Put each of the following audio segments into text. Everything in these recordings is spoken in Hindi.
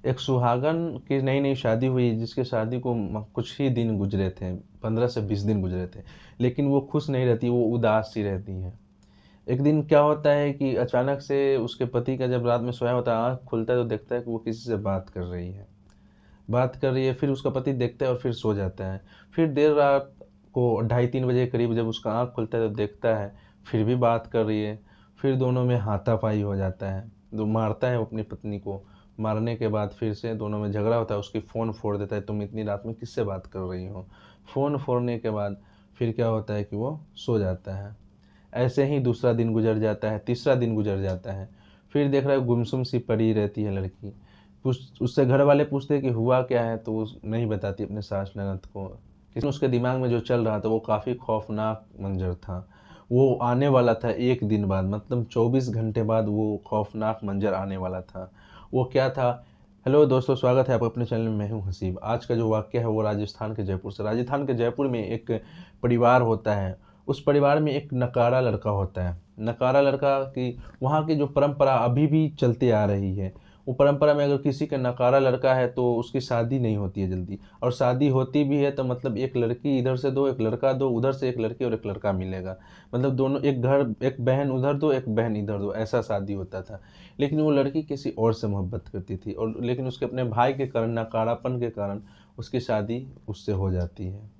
एक सुहागन की नई नई शादी हुई, जिसके शादी को कुछ ही दिन गुजरे थे, 15 से 20 दिन गुजरे थे, लेकिन वो खुश नहीं रहती, वो उदास सी रहती है। एक दिन क्या होता है कि अचानक से उसके पति का जब रात में सोया होता है, आँख खुलता है तो देखता है कि वो किसी से बात कर रही है। फिर उसका पति देखता है और फिर सो जाता है। फिर देर रात को 2:30-3 बजे के करीब जब उसका आँख खुलता है तो देखता है फिर भी बात कर रही है। फिर दोनों में हाथापाई हो जाता है, तो मारता है वो अपनी पत्नी को। मारने के बाद फिर से दोनों में झगड़ा होता है, उसकी फ़ोन फोड़ देता है, तुम इतनी रात में किससे बात कर रही हो। फ़ोन फोड़ने के बाद फिर क्या होता है कि वो सो जाता है। ऐसे ही दूसरा दिन गुजर जाता है, तीसरा दिन गुजर जाता है। फिर देख रहा है गुमसुम सी पड़ी रहती है लड़की। उससे घर वाले पूछते हैं कि हुआ क्या है, तो वो नहीं बताती अपने सास ननद को। लेकिन उसके दिमाग में जो चल रहा था वो काफ़ी खौफनाक मंजर था। वो आने वाला था 1 दिन बाद, मतलब 24 घंटे बाद वो खौफनाक मंजर आने वाला था। वो क्या था? हेलो दोस्तों, स्वागत है आपका अपने चैनल में। मैं हूं हसीब। आज का जो वाक़या है वो राजस्थान के जयपुर से। राजस्थान के जयपुर में एक परिवार होता है। उस परिवार में एक नकारा लड़का होता है। नकारा लड़का की वहाँ की जो परंपरा अभी भी चलती आ रही है, वो परंपरा में अगर किसी का नकारा लड़का है तो उसकी शादी नहीं होती है जल्दी, और शादी होती भी है तो मतलब एक लड़की इधर से दो, एक लड़का दो, उधर से एक लड़की और एक लड़का मिलेगा। मतलब दोनों, एक घर, एक बहन उधर दो, एक बहन इधर दो, ऐसा शादी होता था। लेकिन वो लड़की किसी और से मोहब्बत करती थी, और लेकिन उसके अपने भाई के कारण, नकारापन के कारण उसकी शादी उससे हो जाती है।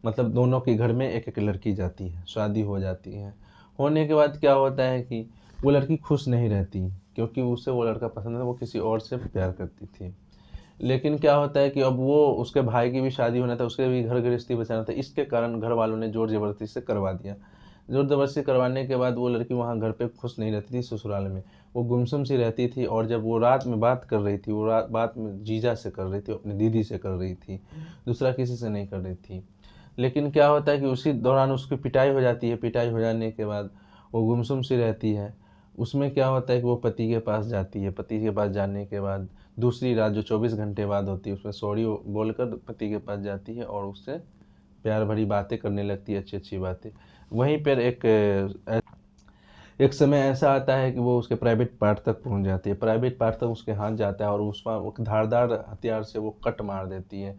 मतलब दोनों के घर में एक एक लड़की जाती है, शादी हो जाती है। होने के बाद क्या होता है कि वो लड़की खुश नहीं रहती, क्योंकि उसे वो लड़का पसंद है, वो किसी और से प्यार करती थी। लेकिन क्या होता है कि अब वो, उसके भाई की भी शादी होना था, उसके भी घर गृहस्थी बचाना था, इसके कारण घर वालों ने जोर जबरदस्ती से करवा दिया। जोर जबरदस्ती करवाने के बाद वो लड़की वहाँ घर पे खुश नहीं रहती थी, ससुराल में वो गुमसुम सी रहती थी। और जब वो रात में बात कर रही थी, वो रात बात में जीजा से कर रही थी, अपनी दीदी से कर रही थी, दूसरा किसी से नहीं कर रही थी। लेकिन क्या होता है कि उसी दौरान उसकी पिटाई हो जाती है। पिटाई हो जाने के बाद वो गुमसुम सी रहती है। उसमें क्या होता है कि वो पति के पास जाती है। पति के पास जाने के बाद दूसरी रात जो 24 घंटे बाद होती है, उसमें सॉरी बोलकर पति के पास जाती है और उससे प्यार भरी बातें करने लगती है, अच्छी अच्छी बातें। वहीं पर एक समय ऐसा आता है कि वो उसके प्राइवेट पार्ट तक पहुंच जाती है। प्राइवेट पार्ट तक उसके हाथ जाता है और उसमें वो धारदार हथियार से वो कट मार देती है।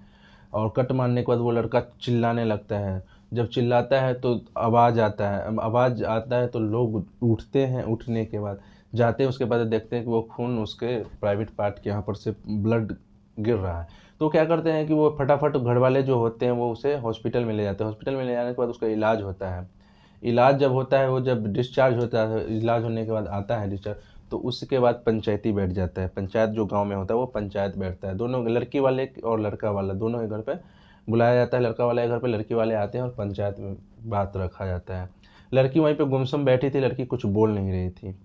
और कट मारने के बाद वो लड़का चिल्लाने लगता है। जब चिल्लाता है तो आवाज़ आता है। आवाज़ आता है तो लोग उठते हैं। उठने के बाद जाते हैं, उसके बाद देखते हैं कि वो खून उसके प्राइवेट पार्ट के यहाँ पर से ब्लड गिर रहा है। तो क्या करते हैं कि वो फटाफट, घर वाले जो होते हैं वो उसे हॉस्पिटल में ले जाते हैं। हॉस्पिटल में ले जाने के बाद उसका इलाज होता है। इलाज जब होता है, वो जब डिस्चार्ज होता है, इलाज होने के बाद आता है डिस्चार्ज, तो उसके बाद पंचायती बैठ जाता है। पंचायत जो गांव में होता है वो पंचायत बैठता है। दोनों, लड़की वाले और लड़का वाला, दोनों के घर पे बुलाया जाता है। लड़का वाले के घर पे लड़की वाले आते हैं और पंचायत में बात रखा जाता है। लड़की वहीं पे गुमसुम बैठी थी। लड़की कुछ बोल नहीं रही थी,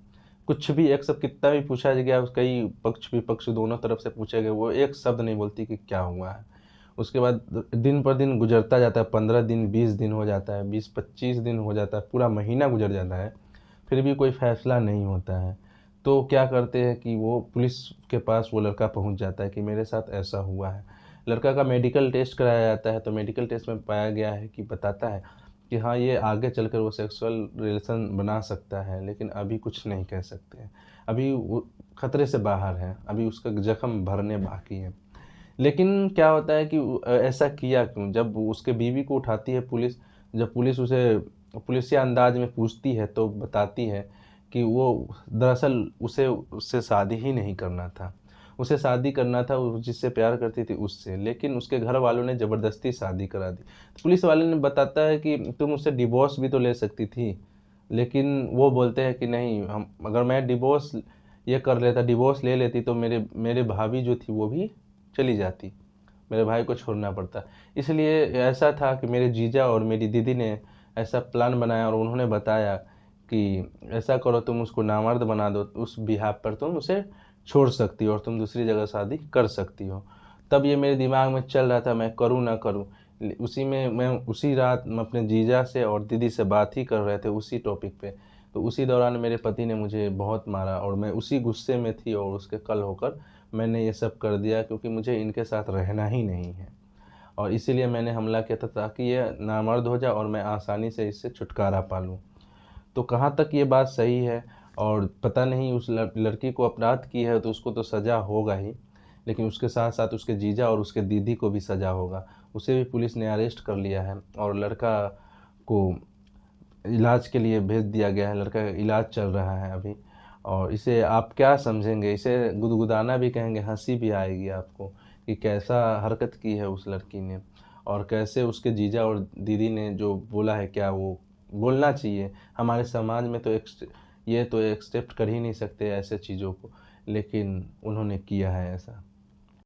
कुछ भी। एक शब्द कितना भी पूछा गया, कई पक्ष विपक्ष दोनों तरफ से पूछे गए, वो एक शब्द नहीं बोलती कि क्या हुआ है। उसके बाद दिन पर दिन गुजरता जाता है। 15 दिन, 20 दिन हो जाता है, 20-25 दिन हो जाता है, पूरा महीना गुजर जाता है, फिर भी कोई फैसला नहीं होता है। तो क्या करते हैं कि वो पुलिस के पास वो लड़का पहुंच जाता है कि मेरे साथ ऐसा हुआ है। लड़का का मेडिकल टेस्ट कराया जाता है, तो मेडिकल टेस्ट में पाया गया है कि, बताता है कि हाँ, ये आगे चलकर वो सेक्सुअल रिलेशन बना सकता है, लेकिन अभी कुछ नहीं कह सकते हैं। अभी वो खतरे से बाहर है, अभी उसका जख्म भरने बाकी है। लेकिन क्या होता है कि ऐसा किया क्यों? जब उसके बीवी को उठाती है पुलिस, जब पुलिस उसे पुलिसिया अंदाज में पूछती है तो बताती है कि वो दरअसल उसे उससे शादी ही नहीं करना था। उसे शादी करना था वो जिससे प्यार करती थी उससे, लेकिन उसके घर वालों ने ज़बरदस्ती शादी करा दी। पुलिस वाले ने बताता है कि तुम उससे डिवोर्स भी तो ले सकती थी, लेकिन वो बोलते हैं कि नहीं, हम, अगर मैं डिवोर्स ये कर लेता, डिवोर्स ले लेती, तो मेरे मेरे भाभी जो थी वो भी चली जाती, मेरे भाई को छोड़ना पड़ता। इसलिए ऐसा था कि मेरे जीजा और मेरी दीदी ने ऐसा प्लान बनाया और उन्होंने बताया कि ऐसा करो, तुम उसको नामर्द बना दो, उस बिहाफ पर तुम उसे छोड़ सकती हो और तुम दूसरी जगह शादी कर सकती हो। तब ये मेरे दिमाग में चल रहा था, मैं करूँ ना करूँ। उसी में मैं उसी रात मैं अपने जीजा से और दीदी से बात ही कर रहे थे उसी टॉपिक पे। तो उसी दौरान मेरे पति ने मुझे बहुत मारा और मैं उसी गुस्से में थी, और उसके कल होकर मैंने ये सब कर दिया, क्योंकि मुझे इनके साथ रहना ही नहीं है। और इसीलिए मैंने हमला किया था, ताकि ये नामर्द हो जाए और मैं आसानी से इससे छुटकारा पा लूँ। तो कहाँ तक ये बात सही है, और पता नहीं, उस लड़की को अपराध की है तो उसको तो सज़ा होगा ही, लेकिन उसके साथ साथ उसके जीजा और उसके दीदी को भी सज़ा होगा। उसे भी पुलिस ने अरेस्ट कर लिया है और लड़का को इलाज के लिए भेज दिया गया है। लड़का का इलाज चल रहा है अभी। और इसे आप क्या समझेंगे? इसे गुदगुदाना भी कहेंगे, हंसी भी आएगी आपको कि कैसा हरकत की है उस लड़की ने, और कैसे उसके जीजा और दीदी ने जो बोला है क्या वो बोलना चाहिए। हमारे समाज में तो ये तो एक्सेप्ट कर ही नहीं सकते ऐसे चीज़ों को, लेकिन उन्होंने किया है ऐसा।